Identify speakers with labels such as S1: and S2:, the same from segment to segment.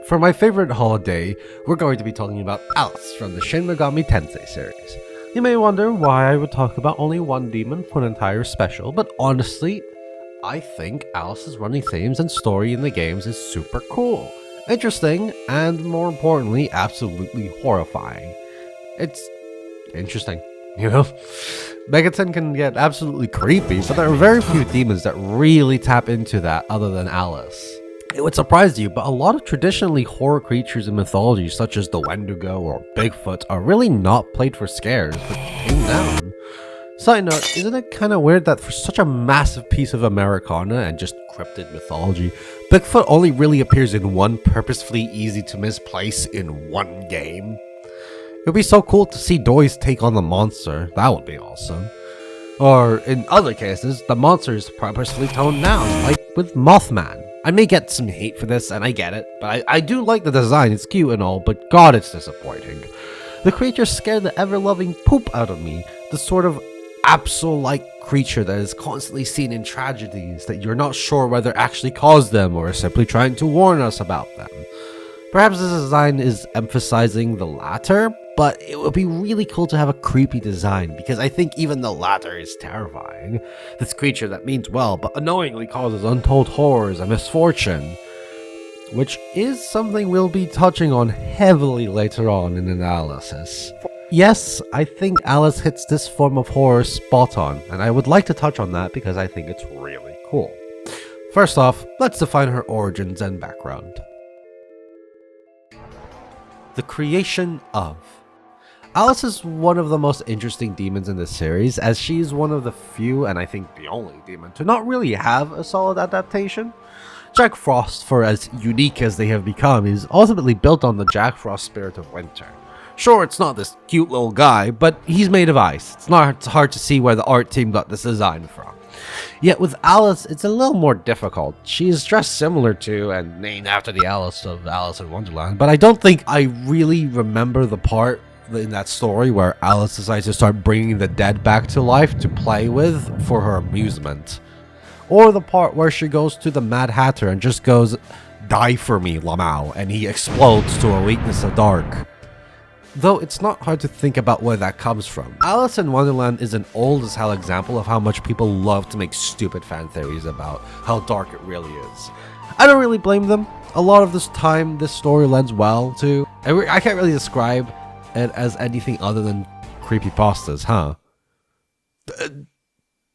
S1: For my favorite holiday, we're going to be talking about Alice from the Shin Megami Tensei series. You may wonder why I would talk about only one demon for an entire special, but honestly, I think Alice's running themes and story in the games is super cool, interesting, and more importantly, absolutely horrifying. It's interesting, you know? MegaTen can get absolutely creepy, but there are very few demons that really tap into that other than Alice. It would surprise you, but a lot of traditionally horror creatures in mythology, such as the Wendigo or Bigfoot, are really not played for scares, but tamed down. Side note, isn't it kinda weird that for such a massive piece of Americana and just cryptid mythology, Bigfoot only really appears in one purposefully easy to misplace in one game? It would be so cool to see Doise take on the monster, that would be awesome. Or, in other cases, the monster is purposefully toned down, like with Mothman. I may get some hate for this, and I get it, but I do like the design, it's cute and all, but god it's disappointing. The creature scared the ever-loving poop out of me, the sort of Absol-like creature that is constantly seen in tragedies that you're not sure whether actually caused them or is simply trying to warn us about them. Perhaps this design is emphasizing the latter, but it would be really cool to have a creepy design, because I think even the latter is terrifying. This creature that means well, but annoyingly causes untold horrors and misfortune. Which is something we'll be touching on heavily later on in analysis. Yes, I think Alice hits this form of horror spot on, and I would like to touch on that because I think it's really cool. First off, let's define her origins and background. The creation of. Alice is one of the most interesting demons in this series, as she is one of the few, and I think the only demon, to not really have a solid adaptation. Jack Frost, for as unique as they have become, is ultimately built on the Jack Frost spirit of winter. Sure, it's not this cute little guy, but he's made of ice. It's hard to see where the art team got this design from. Yet with Alice, it's a little more difficult. She is dressed similar to and named after the Alice of Alice in Wonderland, but I don't think I really remember the part in that story where Alice decides to start bringing the dead back to life to play with for her amusement. Or the part where she goes to the Mad Hatter and just goes, "Die for me, Lamau," and he explodes to a weakness of dark. Though it's not hard to think about where that comes from. Alice in Wonderland is an old as hell example of how much people love to make stupid fan theories about how dark it really is. I don't really blame them. A lot of this time, this story lends well to... I can't really describe it as anything other than creepypastas, huh?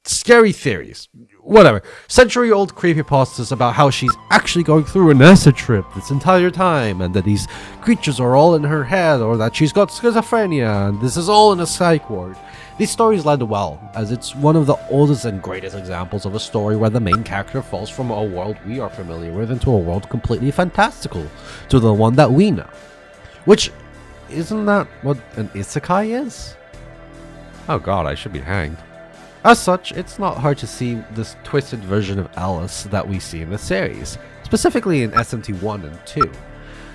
S1: Scary theories. Whatever. Century-old creepypastas about how she's actually going through an acid trip this entire time, and that these creatures are all in her head, or that she's got schizophrenia, and this is all in a psych ward. These stories lend well, as it's one of the oldest and greatest examples of a story where the main character falls from a world we are familiar with into a world completely fantastical to the one that we know. Which, isn't that what an isekai is? Oh god, I should be hanged. As such, it's not hard to see this twisted version of Alice that we see in the series, specifically in SMT 1 and 2.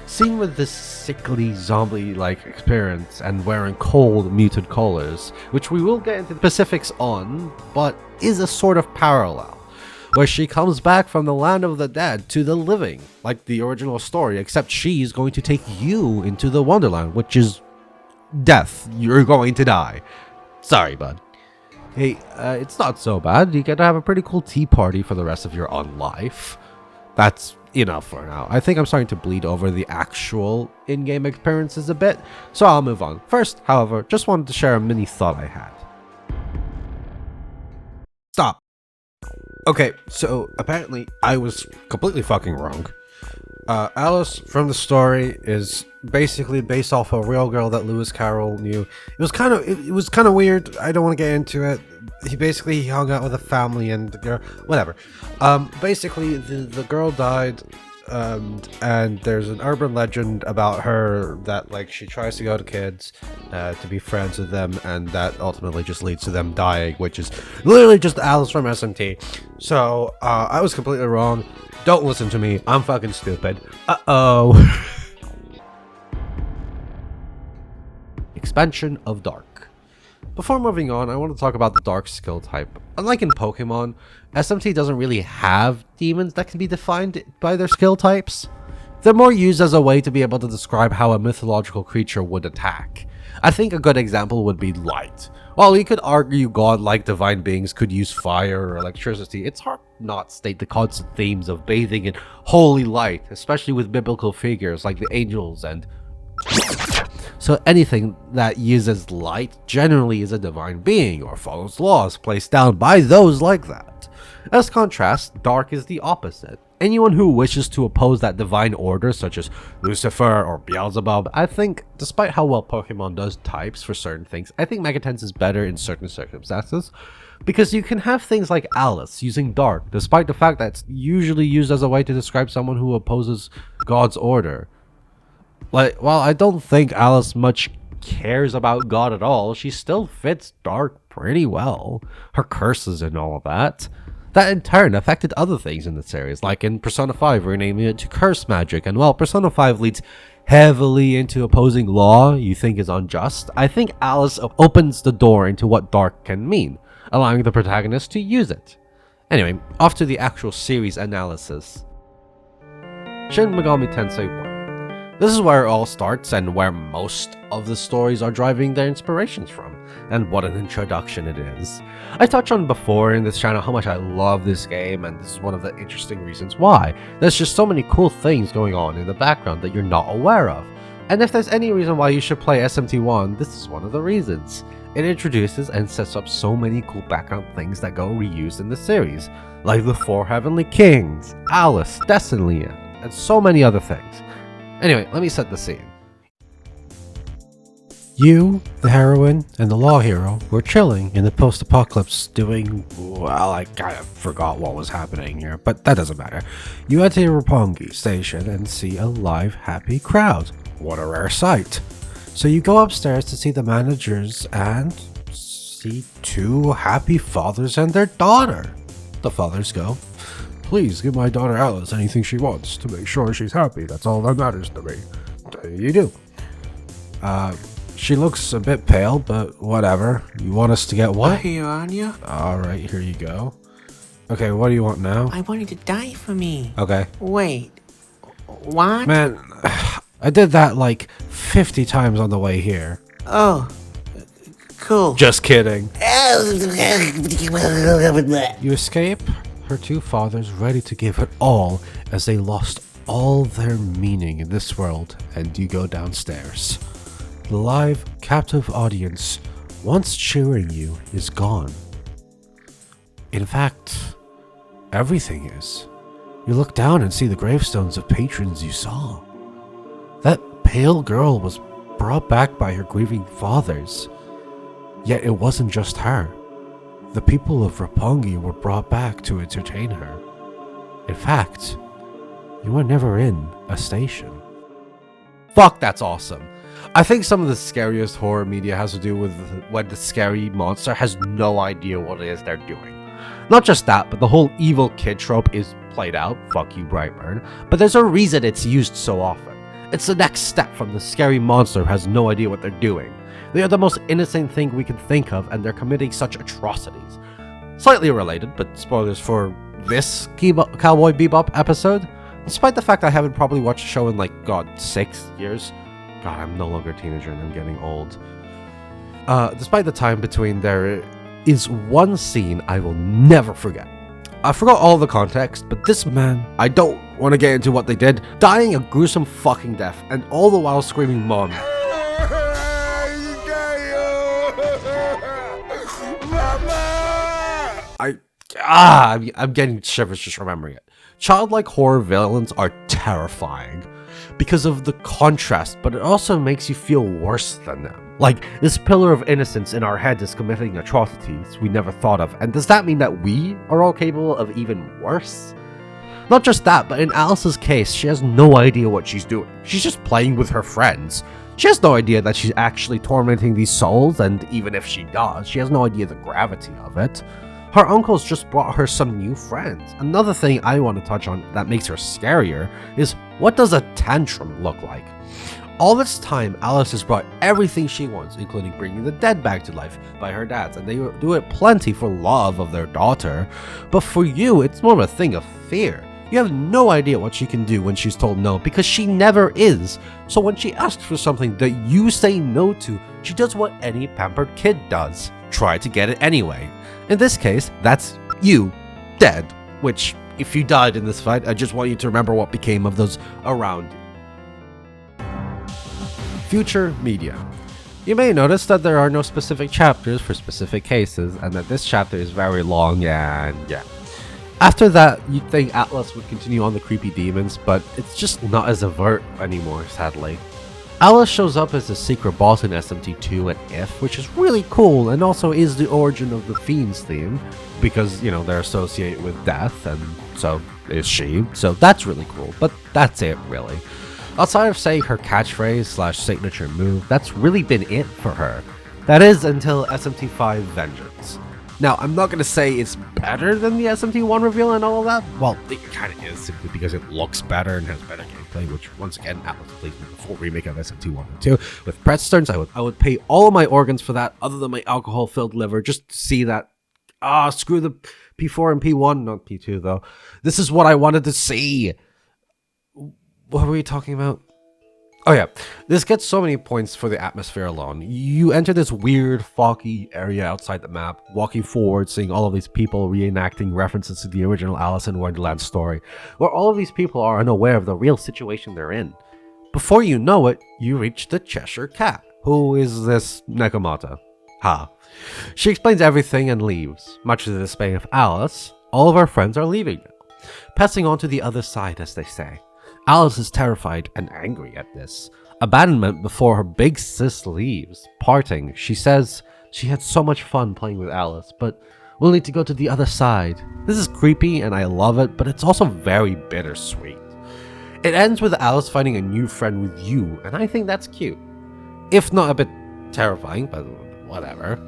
S1: Seen with this sickly zombie-like appearance and wearing cold, muted colors, which we will get into the specifics on, but is a sort of parallel, where she comes back from the land of the dead to the living, like the original story, except she's going to take you into the Wonderland, which is death. You're going to die. Sorry, bud. Hey, it's not so bad. You get to have a pretty cool tea party for the rest of your life. That's enough for now. I think I'm starting to bleed over the actual in-game experiences a bit, so I'll move on. First, however, just wanted to share a mini thought I had. Stop. Okay, so apparently I was completely fucking wrong. Alice from the story is basically based off a real girl that Lewis Carroll knew. It was kind of weird. I don't want to get into it. He hung out with a family and the girl, whatever. Basically the girl died, and there's an urban legend about her that like she tries to go to kids to be friends with them, and that ultimately just leads to them dying, which is literally just Alice from SMT. So I was completely wrong. Don't listen to me. I'm fucking stupid. Uh-oh. Expansion of Dark. Before moving on, I want to talk about the Dark skill type. Unlike in Pokemon, SMT doesn't really have demons that can be defined by their skill types. They're more used as a way to be able to describe how a mythological creature would attack. I think a good example would be light. While you could argue godlike divine beings could use fire or electricity, it's hard not to state the constant themes of bathing in holy light, especially with biblical figures like the angels and... So anything that uses light generally is a divine being or follows laws placed down by those like that. As contrast, dark is the opposite. Anyone who wishes to oppose that divine order, such as Lucifer or Beelzebub, I think, despite how well Pokemon does types for certain things, I think MegaTen is better in certain circumstances, because you can have things like Alice using dark, despite the fact that it's usually used as a way to describe someone who opposes God's order. Like, while I don't think Alice much cares about God at all, she still fits dark pretty well. Her curses and all of that. That in turn affected other things in the series, like in Persona 5 renaming it to Curse Magic, and while Persona 5 leads heavily into opposing law you think is unjust, I think Alice opens the door into what dark can mean, allowing the protagonist to use it. Anyway, off to the actual series analysis. Shin Megami Tensei 1. This is where it all starts and where most of the stories are driving their inspirations from, and what an introduction it is. I touched on before in this channel how much I love this game, and this is one of the interesting reasons why. There's just so many cool things going on in the background that you're not aware of. And if there's any reason why you should play SMT1, this is one of the reasons. It introduces and sets up so many cool background things that go reused in the series, like the 4 Heavenly Kings, Alice, Destiny, and so many other things. Anyway, let me set the scene. You, the heroine, and the law hero were chilling in the post-apocalypse doing... well, I kind of forgot what was happening here, but that doesn't matter. You enter Roppongi Station and see a live, happy crowd. What a rare sight. So you go upstairs to see the managers and see 2 happy fathers and their daughter. The fathers go, "Please give my daughter Alice anything she wants to make sure she's happy. That's all that matters to me." You do. She looks a bit pale, but whatever. You want us to get what?
S2: Here, Anya.
S1: Alright, here you go. Okay, what do you want now?
S2: I want you to die for me.
S1: Okay.
S2: Wait. What?
S1: Man, I did that like 50 times on the way here.
S2: Oh. Cool.
S1: Just kidding. You escape, her 2 fathers ready to give it all as they lost all their meaning in this world, and you go downstairs. The live, captive audience, once cheering you, is gone. In fact, everything is. You look down and see the gravestones of patrons you saw. That pale girl was brought back by her grieving fathers. Yet it wasn't just her. The people of Roppongi were brought back to entertain her. In fact, you were never in a station. Fuck, that's awesome. I think some of the scariest horror media has to do with when the scary monster has no idea what it is they're doing. Not just that, but the whole evil kid trope is played out, fuck you Brightburn, but there's a reason it's used so often. It's the next step from the scary monster who has no idea what they're doing. They are the most innocent thing we can think of, and they're committing such atrocities. Slightly related, but spoilers for this Cowboy Bebop episode. Despite the fact I haven't probably watched the show in like, god, 6 years. God, I'm no longer a teenager and I'm getting old. Despite the time between, there is one scene I will never forget. I forgot all the context, but this man, I don't want to get into what they did, dying a gruesome fucking death, and all the while screaming mom. I'm getting shivers just remembering it. Childlike horror villains are terrifying because of the contrast, but it also makes you feel worse than them. Like, this pillar of innocence in our head is committing atrocities we never thought of, and does that mean that we are all capable of even worse? Not just that, but in Alice's case, she has no idea what she's doing. She's just playing with her friends. She has no idea that she's actually tormenting these souls, and even if she does, she has no idea the gravity of it. Her uncles just brought her some new friends. Another thing I want to touch on that makes her scarier is, what does a tantrum look like? All this time, Alice has brought everything she wants, including bringing the dead back to life by her dads, and they do it plenty for love of their daughter. But for you, it's more of a thing of fear. You have no idea what she can do when she's told no, because she never is. So when she asks for something that you say no to, she does what any pampered kid does. Try to get it anyway. In this case, that's you, dead. Which, if you died in this fight, I just want you to remember what became of those around you. Future media. You may notice that there are no specific chapters for specific cases, and that this chapter is very long, and yeah. After that, you'd think Atlas would continue on the creepy demons, but it's just not as overt anymore, sadly. Atlas shows up as a secret boss in SMT2 and If, which is really cool, and also is the origin of the Fiends theme, because, you know, they're associated with death, and so is she, so that's really cool, but that's it, really. Outside of saying her catchphrase / signature move, that's really been it for her. That is until SMT5 Vengeance. Now, I'm not going to say it's better than the SMT1 reveal and all of that. Well, it kind of is, simply because it looks better and has better gameplay, which, once again, Atlas pleased me. The full remake of SMT1 and 2. With Pretsterns, I would pay all of my organs for that, other than my alcohol-filled liver, just to see that. Screw the P4 and P1, not P2, though. This is what I wanted to see. What were we talking about? Oh yeah, this gets so many points for the atmosphere alone. You enter this weird, foggy area outside the map, walking forward, seeing all of these people reenacting references to the original Alice in Wonderland story, where all of these people are unaware of the real situation they're in. Before you know it, you reach the Cheshire Cat. Who is this Nekomata? She explains everything and leaves. Much to the dismay of Alice, all of our friends are leaving now. Passing on to the other side, as they say. Alice is terrified and angry at this. Abandonment before her big sis leaves. Parting, she says she had so much fun playing with Alice, but we'll need to go to the other side. This is creepy and I love it, but it's also very bittersweet. It ends with Alice finding a new friend with you, and I think that's cute. If not a bit terrifying, but whatever.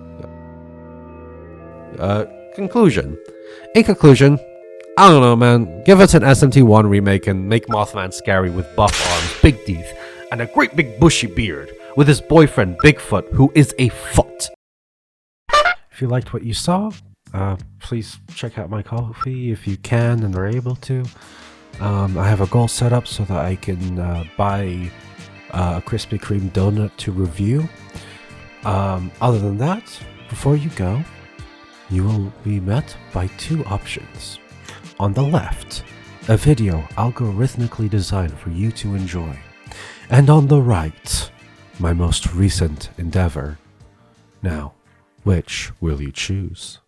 S1: Conclusion. In conclusion, I don't know, man. Give us an SMT1 remake and make Mothman scary with buff arms, big teeth, and a great big bushy beard, with his boyfriend Bigfoot, who is a foot. If you liked what you saw, please check out my Ko-fi if you can and are able to. I have a goal set up so that I can buy a Krispy Kreme donut to review. Other than that, before you go, you will be met by two options. On the left, a video algorithmically designed for you to enjoy. And on the right, my most recent endeavor. Now, which will you choose?